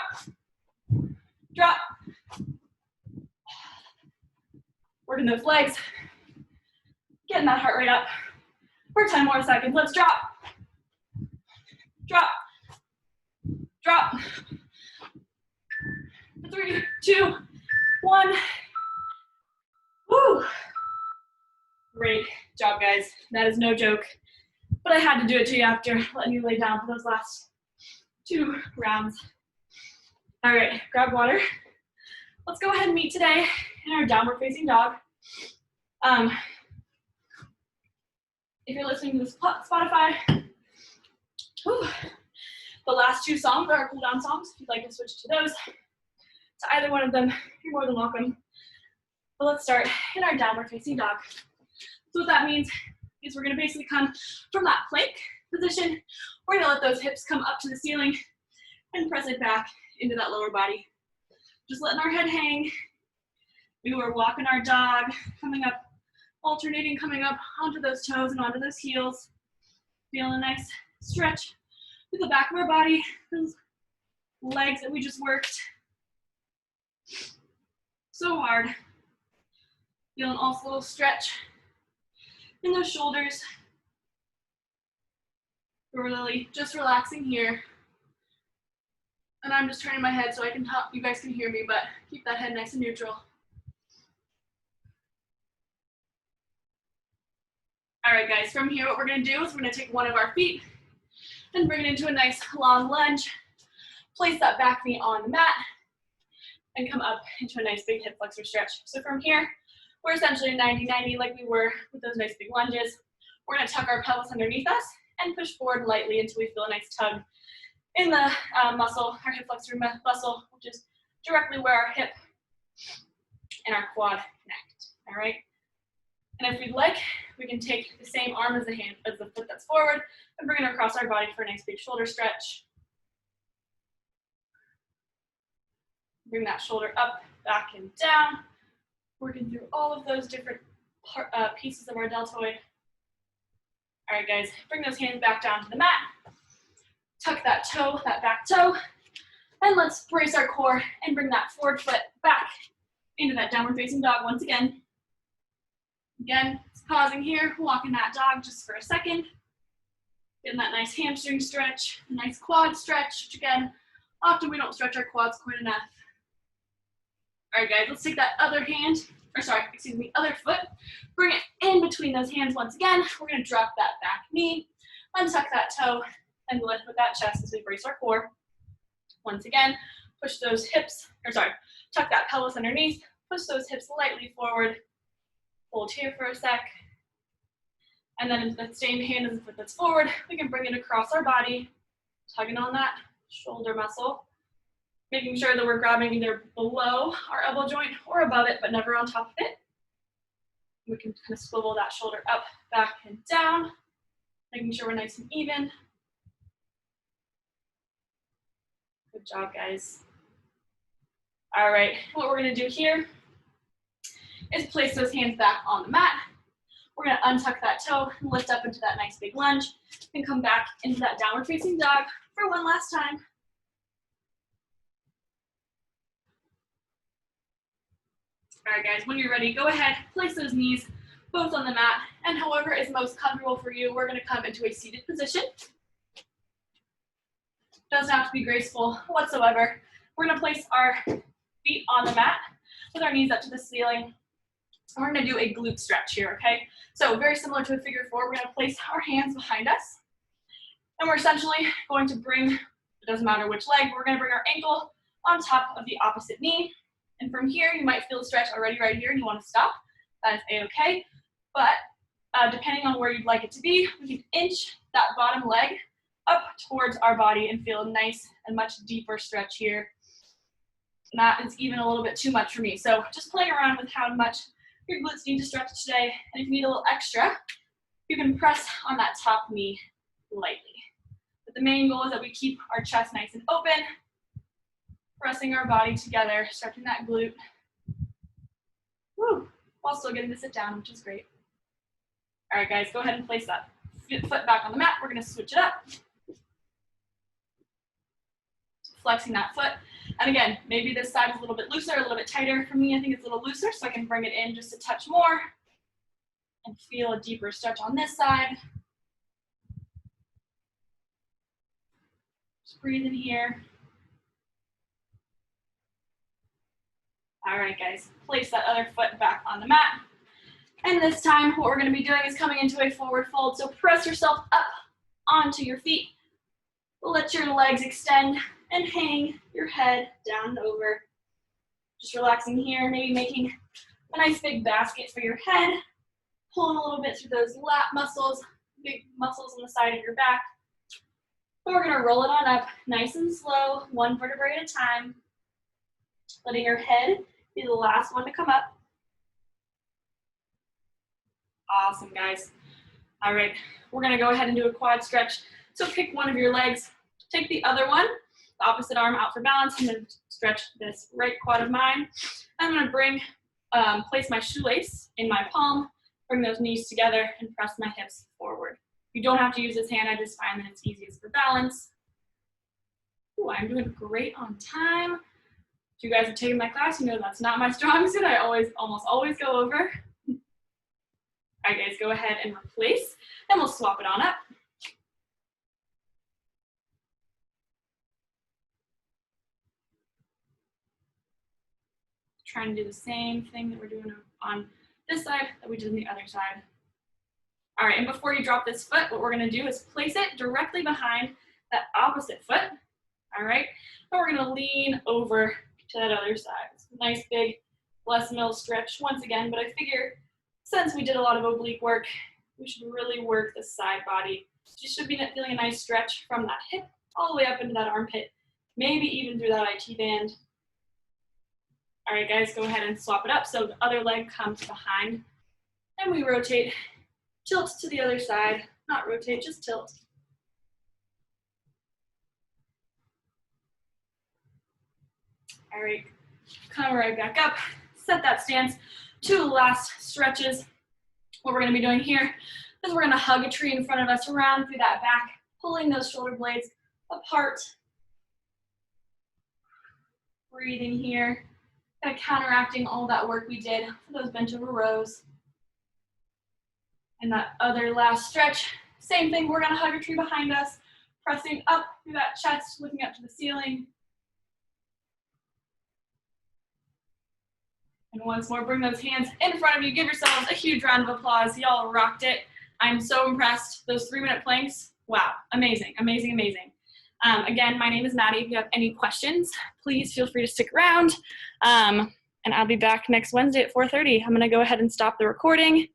Drop. Working those legs. Getting that heart rate up for 10 more seconds. Let's drop. Drop. Drop. 3, 2, 1. Woo. Great job, guys. That is no joke, but I had to do it to you after letting you lay down for those last 2 rounds. All right, grab water. Let's go ahead and meet today in our downward facing dog. If you're listening to this Spotify, the last 2 songs are our cool down songs. If you'd like to switch to those, to either one of them, you're more than welcome. But let's start in our downward facing dog. So what that means is we're gonna basically come from that plank position. We're gonna let those hips come up to the ceiling and press it back into that lower body. Just letting our head hang. We were walking our dog, coming up, alternating, coming up onto those toes and onto those heels. Feeling a nice stretch through the back of our body, those legs that we just worked. So hard. Feeling also a little stretch in those shoulders. We're really just relaxing here. And I'm just turning my head so I can talk, you guys can hear me, but keep that head nice and neutral. All right, guys, from here, what we're gonna do is we're gonna take one of our feet and bring it into a nice long lunge. Place that back knee on the mat and come up into a nice big hip flexor stretch. So from here, we're essentially 90-90 like we were with those nice big lunges. We're gonna tuck our pelvis underneath us and push forward lightly until we feel a nice tug in the muscle, our hip flexor muscle, which is directly where our hip and our quad connect, all right? And if we'd like, we can take the same arm as the hand, as the foot that's forward, and bring it across our body for a nice big shoulder stretch. Bring that shoulder up, back, and down. Working through all of those different pieces of our deltoid. All right, guys, bring those hands back down to the mat. Tuck that toe, that back toe, and let's brace our core and bring that forward foot back into that downward facing dog once again. Again, pausing here, walking that dog just for a second. Getting that nice hamstring stretch, a nice quad stretch, which again, Often we don't stretch our quads quite enough. All right, guys, let's take that other hand, or sorry, excuse me, other foot, bring it in between those hands once again. We're gonna drop that back knee, untuck that toe, and lift with that chest as we brace our core. Once again, push those hips, or sorry, tuck that pelvis underneath, push those hips lightly forward, hold here for a sec, and then into the same hand as the foot that's forward, we can bring it across our body, tugging on that shoulder muscle, making sure that we're grabbing either below our elbow joint or above it, but never on top of it. We can kind of swivel that shoulder up, back, and down, making sure we're nice and even. Good job, guys. All right, what we're gonna do here is place those hands back on the mat. We're gonna untuck that toe, lift up into that nice big lunge, and come back into that downward facing dog for one last time. All right, guys, when you're ready, go ahead, place those knees both on the mat, and however is most comfortable for you, we're gonna come into a seated position. Doesn't have to be graceful whatsoever. We're gonna place our feet on the mat with our knees up to the ceiling. And we're gonna do a glute stretch here, okay? So very similar to a figure four, we're gonna place our hands behind us. And we're essentially going to bring, it doesn't matter which leg, we're gonna bring our ankle on top of the opposite knee. And from here, you might feel a stretch already right here and you wanna stop. That is a-okay. But depending on where you'd like it to be, we can inch that bottom leg up towards our body and feel a nice and much deeper stretch here. And that is even a little bit too much for me. So just playing around with how much your glutes need to stretch today. And if you need a little extra, you can press on that top knee lightly. But the main goal is that we keep our chest nice and open, pressing our body together, stretching that glute. Woo, while still getting to sit down, which is great. All right, guys, go ahead and place that foot back on the mat. We're gonna switch it up. Flexing that foot. And again, maybe this side is a little bit looser, a little bit tighter. For me, I think it's a little looser, so I can bring it in just a touch more and feel a deeper stretch on this side. Just breathe in here. All right, guys, place that other foot back on the mat. And this time, what we're gonna be doing is coming into a forward fold. So press yourself up onto your feet. Let your legs extend and hang your head down and over. Just relaxing here, maybe making a nice big basket for your head. Pulling a little bit through those lat muscles, big muscles on the side of your back. And we're gonna roll it on up nice and slow, one vertebrae at a time. Letting your head be the last one to come up. Awesome, guys. All right, we're gonna go ahead and do a quad stretch. So pick one of your legs, take the other one, the opposite arm out for balance. I'm gonna stretch this right quad of mine. I'm gonna place my shoelace in my palm, bring those knees together and press my hips forward. You don't have to use this hand, I just find that it's easiest for balance. Ooh, I'm doing great on time. If you guys have taken my class, you know that's not my strong suit. I almost always go over. All right, guys, go ahead and replace, and we'll swap it on up. Trying to do the same thing that we're doing on this side that we did on the other side. All right, and before you drop this foot, what we're gonna do is place it directly behind that opposite foot. All right, and we're gonna lean over to that other side. It's a nice big Les Mills stretch once again, but I figure since we did a lot of oblique work, we should really work the side body. You should be feeling a nice stretch from that hip all the way up into that armpit, maybe even through that IT band. All right, guys, go ahead and swap it up. So the other leg comes behind, and we rotate, tilt to the other side. Not rotate, just tilt. All right, come right back up, set that stance. 2 last stretches. What we're gonna be doing here is we're gonna hug a tree in front of us, around through that back, pulling those shoulder blades apart. Breathing here, kind of counteracting all that work we did for those bent over rows. And that other last stretch, same thing, we're gonna hug a tree behind us, pressing up through that chest, looking up to the ceiling. And once more, bring those hands in front of you. Give yourselves a huge round of applause. Y'all rocked it. I'm so impressed. Those 3-minute planks, wow, amazing, amazing, amazing. Again, my name is Maddy. If you have any questions, please feel free to stick around. And I'll be back next Wednesday at 4:30. I'm going to go ahead and stop the recording.